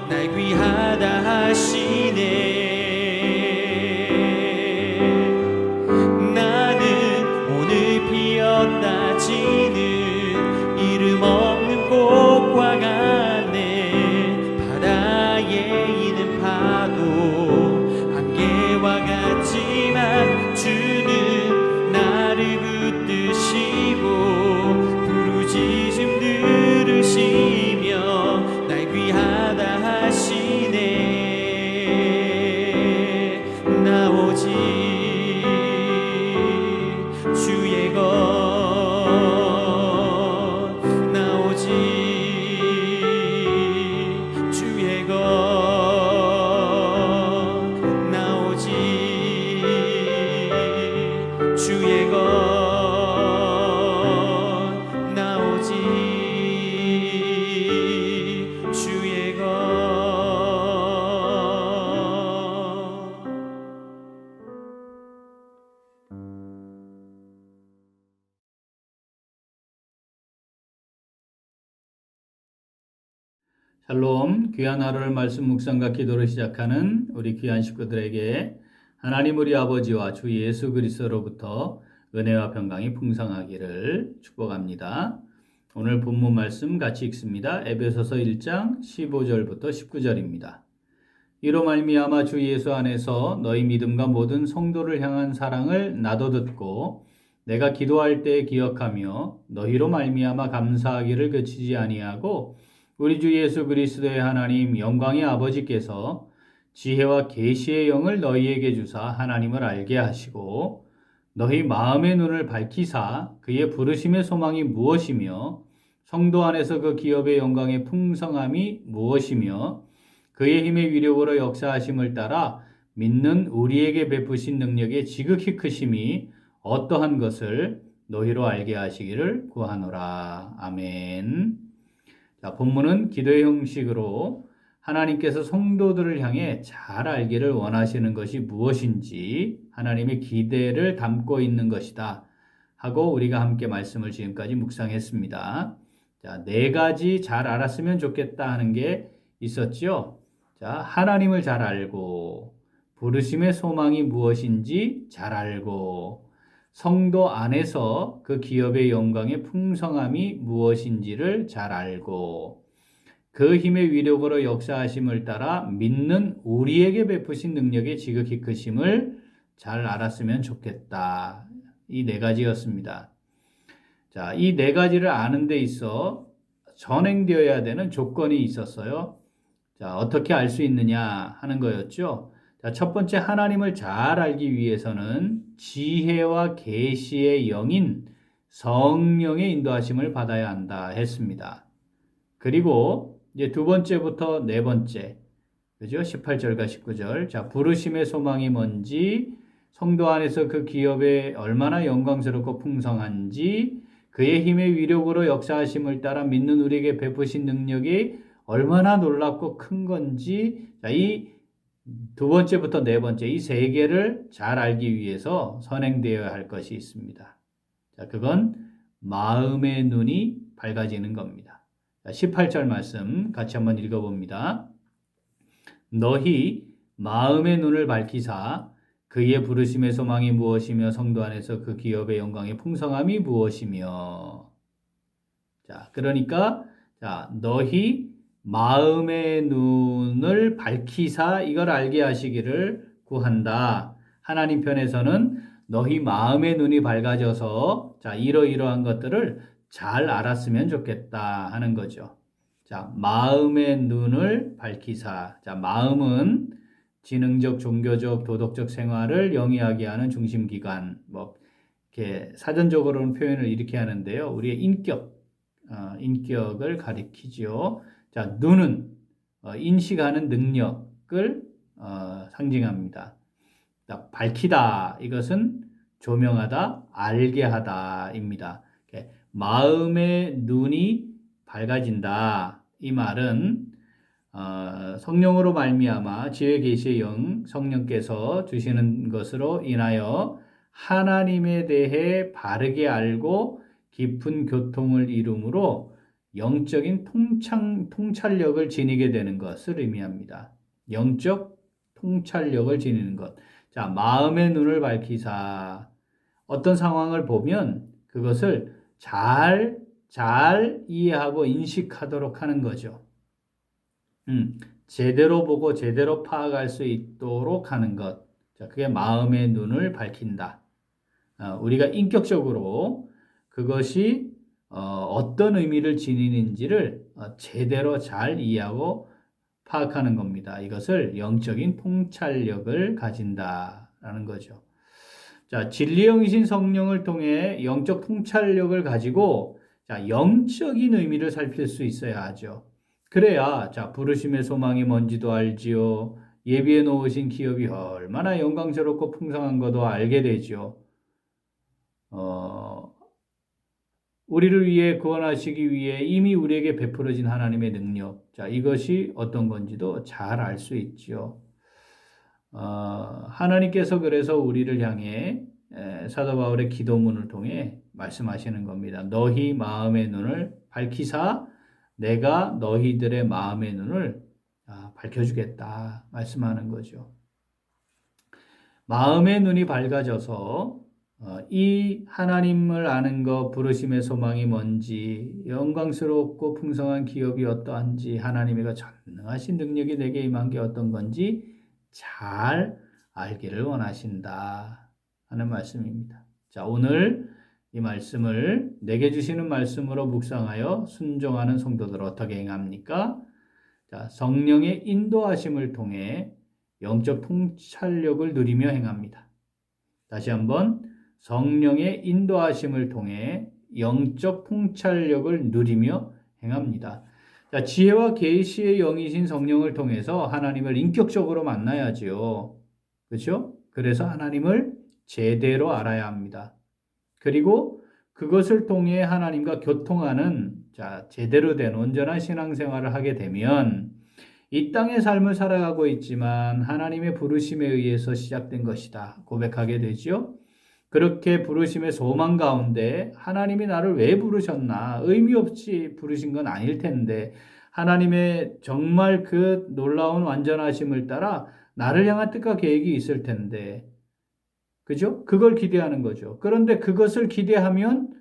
날 귀하다 하시네. 나는 오늘 피었다 지는 이름 없는 꽃과 같네. 바다에 있는 파도 안개와 같지만 주는 나를 붙드시고 부르짖음 들으시며 날 귀하다 하시네. 나 오직 주의 것, 나 오직 주의 것, 나 오직 주의 것, 나 오직 주의 것. 샬롬, 귀한 하루를 말씀 묵상과 기도를 시작하는 우리 귀한 식구들에게 하나님 우리 아버지와 주 예수 그리스도로부터 은혜와 평강이 풍성하기를 축복합니다. 오늘 본문 말씀 같이 읽습니다. 에베소서 1장 15절부터 19절입니다. 이로 말미암아 주 예수 안에서 너희 믿음과 모든 성도를 향한 사랑을 나도 듣고 내가 기도할 때 기억하며 너희로 말미암아 감사하기를 그치지 아니하고 우리 주 예수 그리스도의 하나님 영광의 아버지께서 지혜와 계시의 영을 너희에게 주사 하나님을 알게 하시고 너희 마음의 눈을 밝히사 그의 부르심의 소망이 무엇이며 성도 안에서 그 기업의 영광의 풍성함이 무엇이며 그의 힘의 위력으로 역사하심을 따라 믿는 우리에게 베푸신 능력의 지극히 크심이 어떠한 것을 너희로 알게 하시기를 구하노라. 아멘. 자, 본문은 기도의 형식으로 하나님께서 성도들을 향해 잘 알기를 원하시는 것이 무엇인지 하나님의 기대를 담고 있는 것이다 하고 우리가 함께 말씀을 지금까지 묵상했습니다. 자, 네 가지 잘 알았으면 좋겠다 하는 게 있었죠. 자, 하나님을 잘 알고 부르심의 소망이 무엇인지 잘 알고 성도 안에서 그 기업의 영광의 풍성함이 무엇인지를 잘 알고 그 힘의 위력으로 역사하심을 따라 믿는 우리에게 베푸신 능력의 지극히 크심을 잘 알았으면 좋겠다. 이 네 가지였습니다. 자, 이 네 가지를 아는 데 있어 전행되어야 되는 조건이 있었어요. 자, 어떻게 알 수 있느냐 하는 거였죠. 자, 첫 번째 하나님을 잘 알기 위해서는 지혜와 계시의 영인 성령의 인도하심을 받아야 한다 했습니다. 그리고 이제 두 번째부터 네 번째, 그죠? 18절과 19절. 자, 부르심의 소망이 뭔지, 성도 안에서 그 기업에 얼마나 영광스럽고 풍성한지, 그의 힘의 위력으로 역사하심을 따라 믿는 우리에게 베푸신 능력이 얼마나 놀랍고 큰 건지, 자, 이 두 번째부터 네 번째, 이 세 개를 잘 알기 위해서 선행되어야 할 것이 있습니다. 자, 그건 마음의 눈이 밝아지는 겁니다. 자, 18절 말씀 같이 한번 읽어봅니다. 너희 마음의 눈을 밝히사 그의 부르심의 소망이 무엇이며 성도 안에서 그 기업의 영광의 풍성함이 무엇이며. 자, 그러니까 자, 너희 마음의 눈을 밝히사 이걸 알게 하시기를 구한다. 하나님 편에서는 너희 마음의 눈이 밝아져서 자, 이러이러한 것들을 잘 알았으면 좋겠다 하는 거죠. 자, 마음의 눈을 밝히사. 자, 마음은 지능적, 종교적, 도덕적 생활을 영위하게 하는 중심기관. 뭐 이렇게 사전적으로는 표현을 이렇게 하는데요. 우리의 인격을 가리키죠. 자, 눈은 인식하는 능력을 상징합니다. 자, 밝히다 이것은 조명하다, 알게 하다입니다. 마음의 눈이 밝아진다. 이 말은 성령으로 말미암아 지혜 계시의 영 성령께서 주시는 것으로 인하여 하나님에 대해 바르게 알고 깊은 교통을 이루므로 영적인 통찰력을 지니게 되는 것을 의미합니다. 영적 통찰력을 지니는 것. 자, 마음의 눈을 밝히사. 어떤 상황을 보면 그것을 잘 이해하고 인식하도록 하는 거죠. 제대로 보고 제대로 파악할 수 있도록 하는 것. 자, 그게 마음의 눈을 밝힌다. 우리가 인격적으로 그것이 어떤 의미를 지니는지를 제대로 잘 이해하고 파악하는 겁니다. 이것을 영적인 통찰력을 가진다라는 거죠. 자, 진리의 영이신 성령을 통해 영적 통찰력을 가지고 자, 영적인 의미를 살필 수 있어야 하죠. 그래야 자, 부르심의 소망이 뭔지도 알지요. 예비해 놓으신 기업이 얼마나 영광스럽고 풍성한 것도 알게 되죠. 우리를 위해 구원하시기 위해 이미 우리에게 베풀어진 하나님의 능력. 자, 이것이 어떤 건지도 잘 알 수 있죠. 하나님께서 그래서 우리를 향해 사도 바울의 기도문을 통해 말씀하시는 겁니다. 너희 마음의 눈을 밝히사 내가 너희들의 마음의 눈을 밝혀주겠다 말씀하는 거죠. 마음의 눈이 밝아져서 이 하나님을 아는 것, 부르심의 소망이 뭔지, 영광스럽고 풍성한 기업이 어떠한지, 하나님의 전능하신 능력이 내게 임한 게 어떤 건지 잘 알기를 원하신다 하는 말씀입니다. 자, 오늘 이 말씀을 내게 주시는 말씀으로 묵상하여 순종하는 성도들 어떻게 행합니까? 자, 성령의 인도하심을 통해 영적 통찰력을 누리며 행합니다. 다시 한번 성령의 인도하심을 통해 영적 통찰력을 누리며 행합니다. 자, 지혜와 계시의 영이신 성령을 통해서 하나님을 인격적으로 만나야지요. 그렇죠? 그래서 하나님을 제대로 알아야 합니다. 그리고 그것을 통해 하나님과 교통하는 자, 제대로 된 온전한 신앙생활을 하게 되면 이 땅의 삶을 살아가고 있지만 하나님의 부르심에 의해서 시작된 것이다 고백하게 되죠. 그렇게 부르심의 소망 가운데 하나님이 나를 왜 부르셨나? 의미 없이 부르신 건 아닐 텐데 하나님의 정말 그 놀라운 완전하심을 따라 나를 향한 뜻과 계획이 있을 텐데 그죠? 그걸 기대하는 거죠. 그런데 그것을 기대하면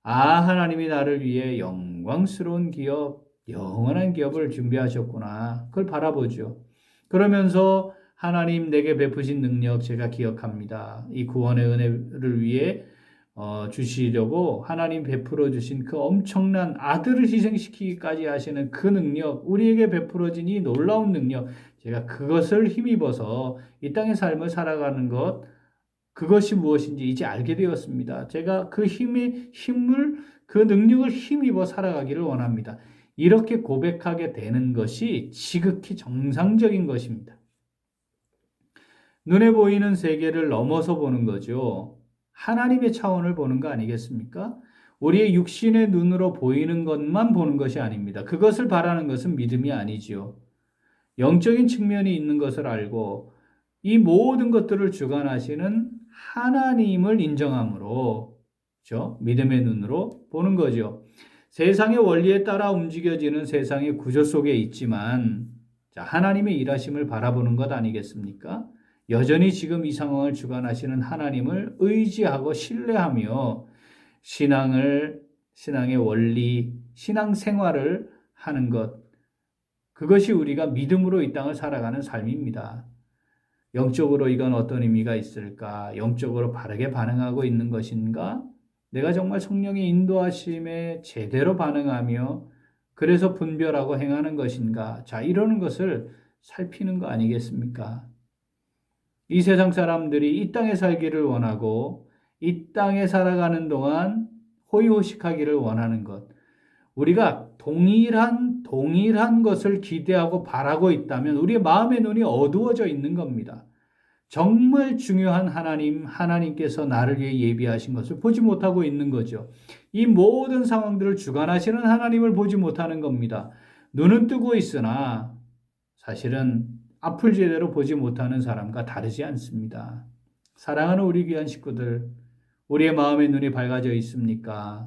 하나님이 나를 위해 영광스러운 기업, 영원한 기업을 준비하셨구나. 그걸 바라보죠. 그러면서 하나님 내게 베푸신 능력 제가 기억합니다. 이 구원의 은혜를 위해 주시려고 하나님 베풀어 주신 그 엄청난 아들을 희생시키기까지 하시는 그 능력, 우리에게 베풀어진 이 놀라운 능력, 제가 그것을 힘입어서 이 땅의 삶을 살아가는 것, 그것이 무엇인지 이제 알게 되었습니다. 제가 그 힘을, 그 능력을 힘입어 살아가기를 원합니다. 이렇게 고백하게 되는 것이 지극히 정상적인 것입니다. 눈에 보이는 세계를 넘어서 보는 거죠. 하나님의 차원을 보는 거 아니겠습니까? 우리의 육신의 눈으로 보이는 것만 보는 것이 아닙니다. 그것을 바라는 것은 믿음이 아니지요. 영적인 측면이 있는 것을 알고 이 모든 것들을 주관하시는 하나님을 인정함으로 그렇죠? 믿음의 눈으로 보는 거죠. 세상의 원리에 따라 움직여지는 세상의 구조 속에 있지만 자, 하나님의 일하심을 바라보는 것 아니겠습니까? 여전히 지금 이 상황을 주관하시는 하나님을 의지하고 신뢰하며 신앙의 원리, 신앙생활을 하는 것, 그것이 우리가 믿음으로 이 땅을 살아가는 삶입니다. 영적으로 이건 어떤 의미가 있을까? 영적으로 바르게 반응하고 있는 것인가? 내가 정말 성령의 인도하심에 제대로 반응하며 그래서 분별하고 행하는 것인가? 자, 이러는 것을 살피는 거 아니겠습니까? 이 세상 사람들이 이 땅에 살기를 원하고 이 땅에 살아가는 동안 호의호식하기를 원하는 것. 우리가 동일한 것을 기대하고 바라고 있다면 우리의 마음의 눈이 어두워져 있는 겁니다. 정말 중요한 하나님께서 나를 위해 예비하신 것을 보지 못하고 있는 거죠. 이 모든 상황들을 주관하시는 하나님을 보지 못하는 겁니다. 눈은 뜨고 있으나 사실은 앞을 제대로 보지 못하는 사람과 다르지 않습니다. 사랑하는 우리 귀한 식구들, 우리의 마음의 눈이 밝아져 있습니까?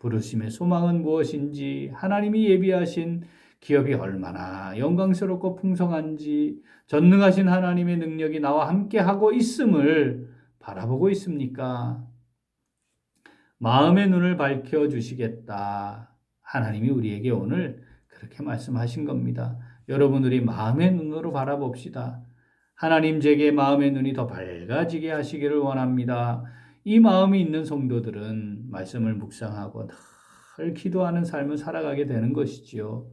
부르심의 소망은 무엇인지, 하나님이 예비하신 기업이 얼마나 영광스럽고 풍성한지, 전능하신 하나님의 능력이 나와 함께하고 있음을 바라보고 있습니까? 마음의 눈을 밝혀주시겠다. 하나님이 우리에게 오늘 그렇게 말씀하신 겁니다. 여러분, 우리 마음의 눈으로 바라봅시다. 하나님 제게 마음의 눈이 더 밝아지게 하시기를 원합니다. 이 마음이 있는 성도들은 말씀을 묵상하고 늘 기도하는 삶을 살아가게 되는 것이지요.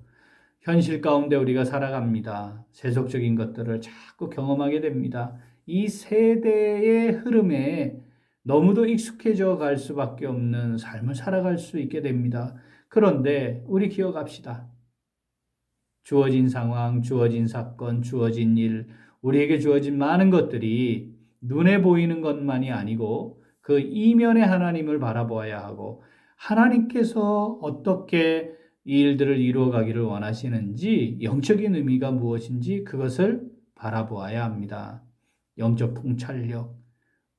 현실 가운데 우리가 살아갑니다. 세속적인 것들을 자꾸 경험하게 됩니다. 이 세대의 흐름에 너무도 익숙해져 갈 수밖에 없는 삶을 살아갈 수 있게 됩니다. 그런데 우리 기억합시다. 주어진 상황, 주어진 사건, 주어진 일, 우리에게 주어진 많은 것들이 눈에 보이는 것만이 아니고 그 이면의 하나님을 바라보아야 하고, 하나님께서 어떻게 이 일들을 이루어 가기를 원하시는지, 영적인 의미가 무엇인지 그것을 바라보아야 합니다. 영적 통찰력.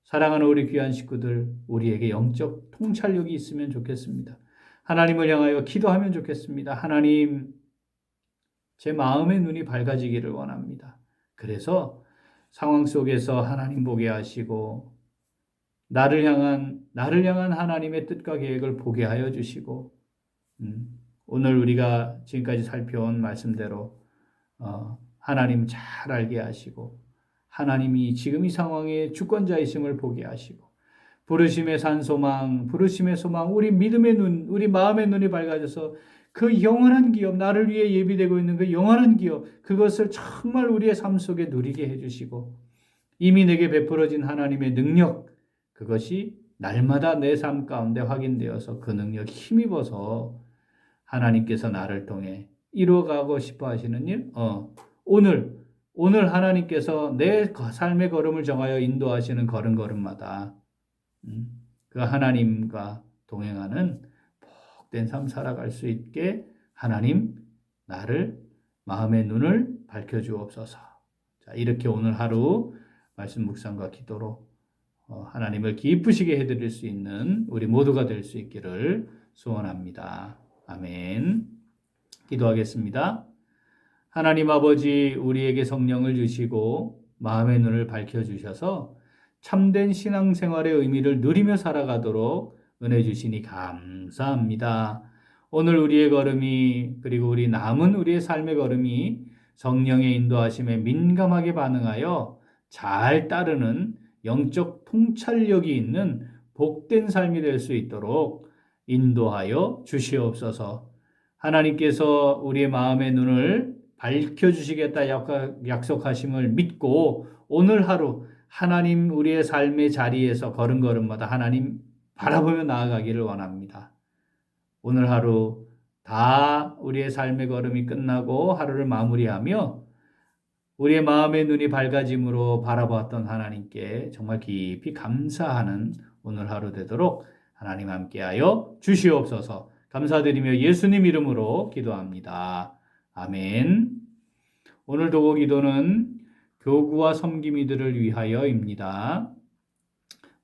사랑하는 우리 귀한 식구들, 우리에게 영적 통찰력이 있으면 좋겠습니다. 하나님을 향하여 기도하면 좋겠습니다. 하나님, 제 마음의 눈이 밝아지기를 원합니다. 그래서 상황 속에서 하나님 보게 하시고, 나를 향한 하나님의 뜻과 계획을 보게 하여 주시고, 오늘 우리가 지금까지 살펴온 말씀대로 하나님 잘 알게 하시고, 하나님이 지금 이 상황의 주권자이심을 보게 하시고, 부르심의 산소망, 부르심의 소망, 우리 믿음의 눈, 우리 마음의 눈이 밝아져서 그 영원한 기업, 나를 위해 예비되고 있는 그 영원한 기업, 그것을 정말 우리의 삶 속에 누리게 해주시고, 이미 내게 베풀어진 하나님의 능력, 그것이 날마다 내 삶 가운데 확인되어서 그 능력 힘입어서 하나님께서 나를 통해 이루어가고 싶어 하시는 일, 오늘 하나님께서 내 삶의 걸음을 정하여 인도하시는 걸음걸음마다 그 하나님과 동행하는 복된 삶 살아갈 수 있게 하나님, 나를, 마음의 눈을 밝혀주옵소서. 자, 이렇게 오늘 하루 말씀 묵상과 기도로 하나님을 기쁘시게 해드릴 수 있는 우리 모두가 될 수 있기를 소원합니다. 아멘. 기도하겠습니다. 하나님 아버지, 우리에게 성령을 주시고 마음의 눈을 밝혀주셔서 참된 신앙생활의 의미를 누리며 살아가도록 은혜 주시니 감사합니다. 오늘 우리의 걸음이, 그리고 우리 남은 우리의 삶의 걸음이 성령의 인도하심에 민감하게 반응하여 잘 따르는 영적 통찰력이 있는 복된 삶이 될 수 있도록 인도하여 주시옵소서. 하나님께서 우리의 마음의 눈을 밝혀주시겠다 약속하심을 믿고 오늘 하루 하나님 우리의 삶의 자리에서 걸음걸음마다 하나님 바라보며 나아가기를 원합니다. 오늘 하루 다 우리의 삶의 걸음이 끝나고 하루를 마무리하며 우리의 마음의 눈이 밝아짐으로 바라보았던 하나님께 정말 깊이 감사하는 오늘 하루 되도록 하나님 함께하여 주시옵소서. 감사드리며 예수님 이름으로 기도합니다. 아멘. 오늘 도고 기도는 교구와 섬김이들을 위하여입니다.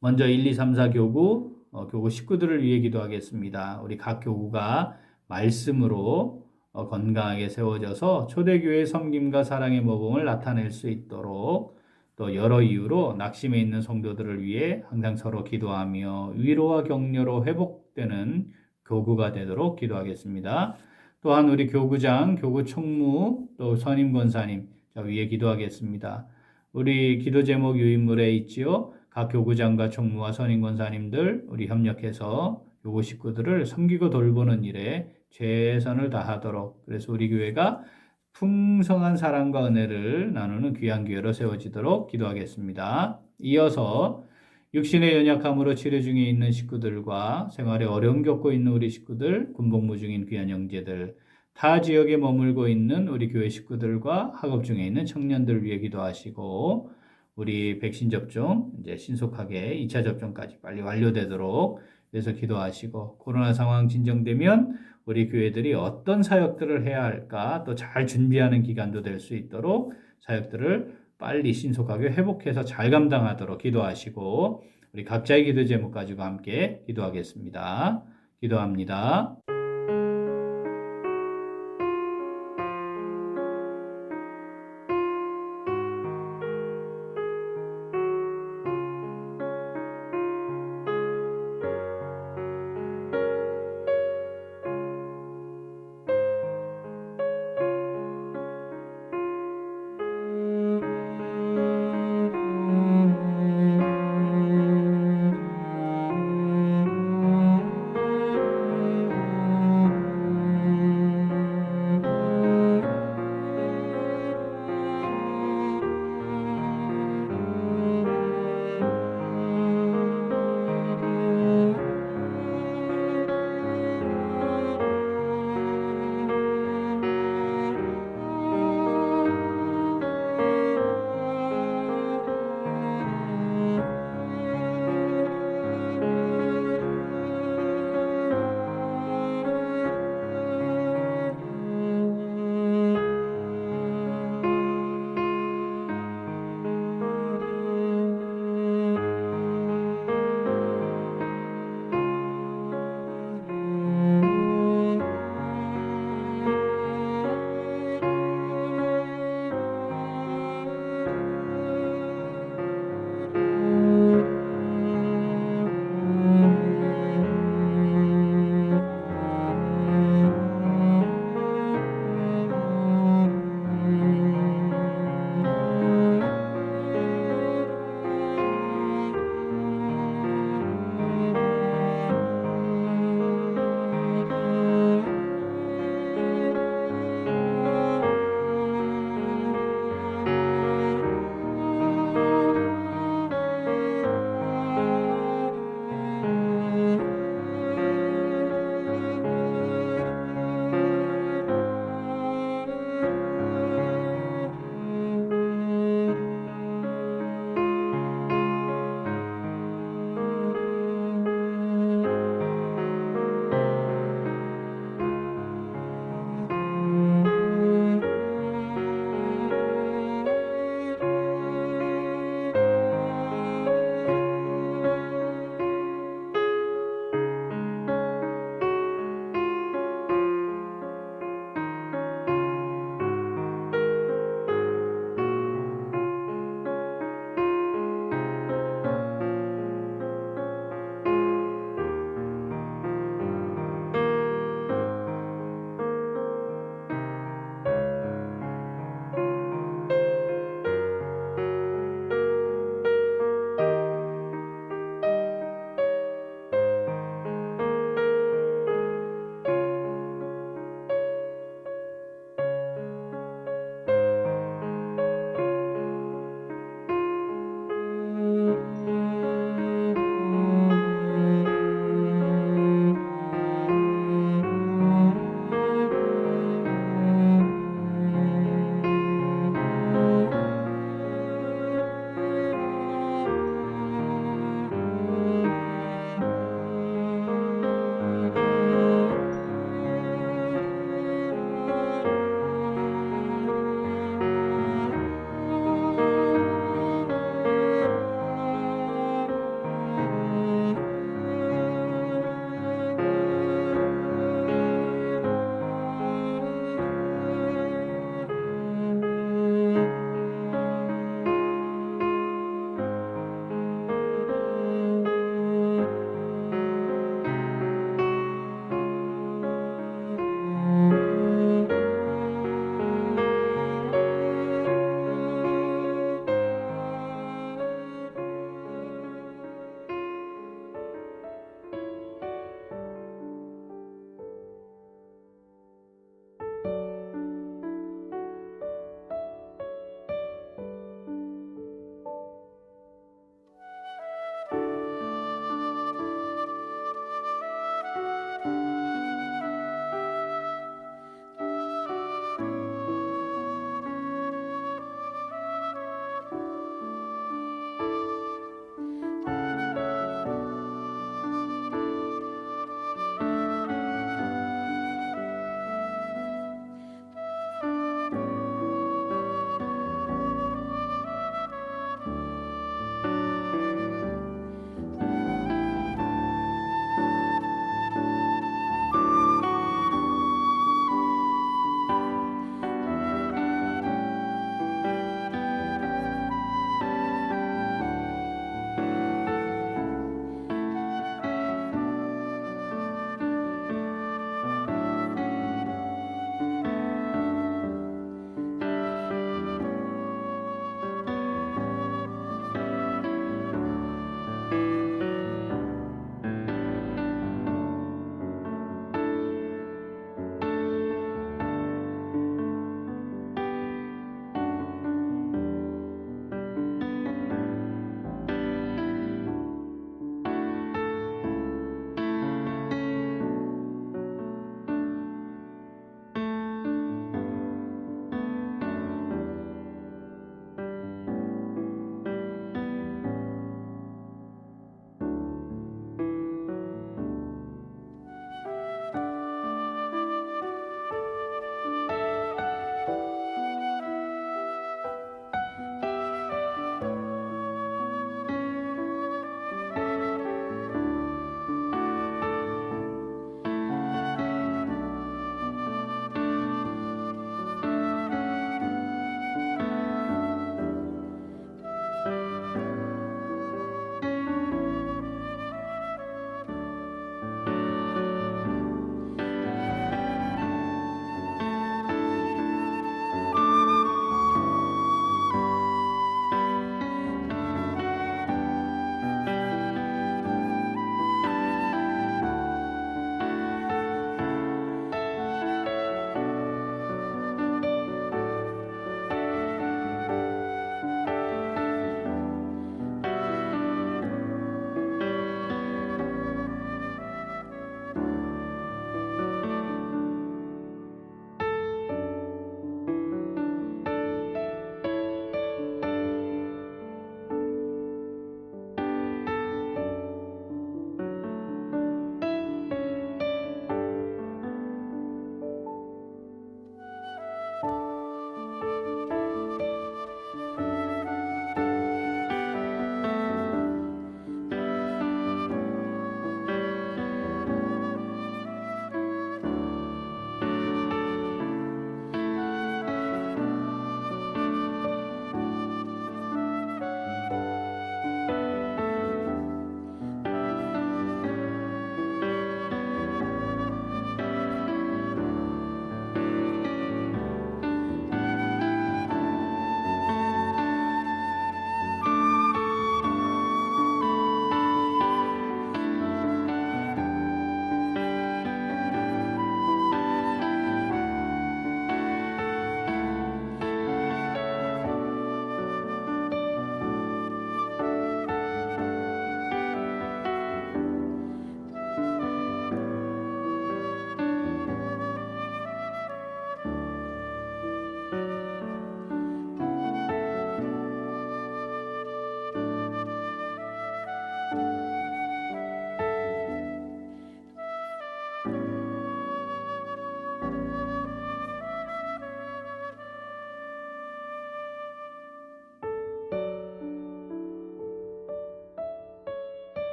먼저 1, 2, 3, 4 교구, 교구 식구들을 위해 기도하겠습니다. 우리 각 교구가 말씀으로 건강하게 세워져서 초대교회의 섬김과 사랑의 모범을 나타낼 수 있도록, 또 여러 이유로 낙심해 있는 성도들을 위해 항상 서로 기도하며 위로와 격려로 회복되는 교구가 되도록 기도하겠습니다. 또한 우리 교구장, 교구 총무, 또 선임 권사님 위에 기도하겠습니다. 우리 기도 제목 유인물에 있지요. 각 교구장과 총무와 선임 권사님들 우리 협력해서 교구 식구들을 섬기고 돌보는 일에 최선을 다하도록, 그래서 우리 교회가 풍성한 사랑과 은혜를 나누는 귀한 교회로 세워지도록 기도하겠습니다. 이어서 육신의 연약함으로 치료 중에 있는 식구들과 생활에 어려움 겪고 있는 우리 식구들, 군복무 중인 귀한 형제들, 타 지역에 머물고 있는 우리 교회 식구들과 학업 중에 있는 청년들 위해 기도하시고, 우리 백신 접종 이제 신속하게 2차 접종까지 빨리 완료되도록 그래서 기도하시고, 코로나 상황 진정되면 우리 교회들이 어떤 사역들을 해야 할까 또 잘 준비하는 기간도 될 수 있도록 사역들을 빨리 신속하게 회복해서 잘 감당하도록 기도하시고, 우리 각자의 기도 제목 가지고 함께 기도하겠습니다. 기도합니다.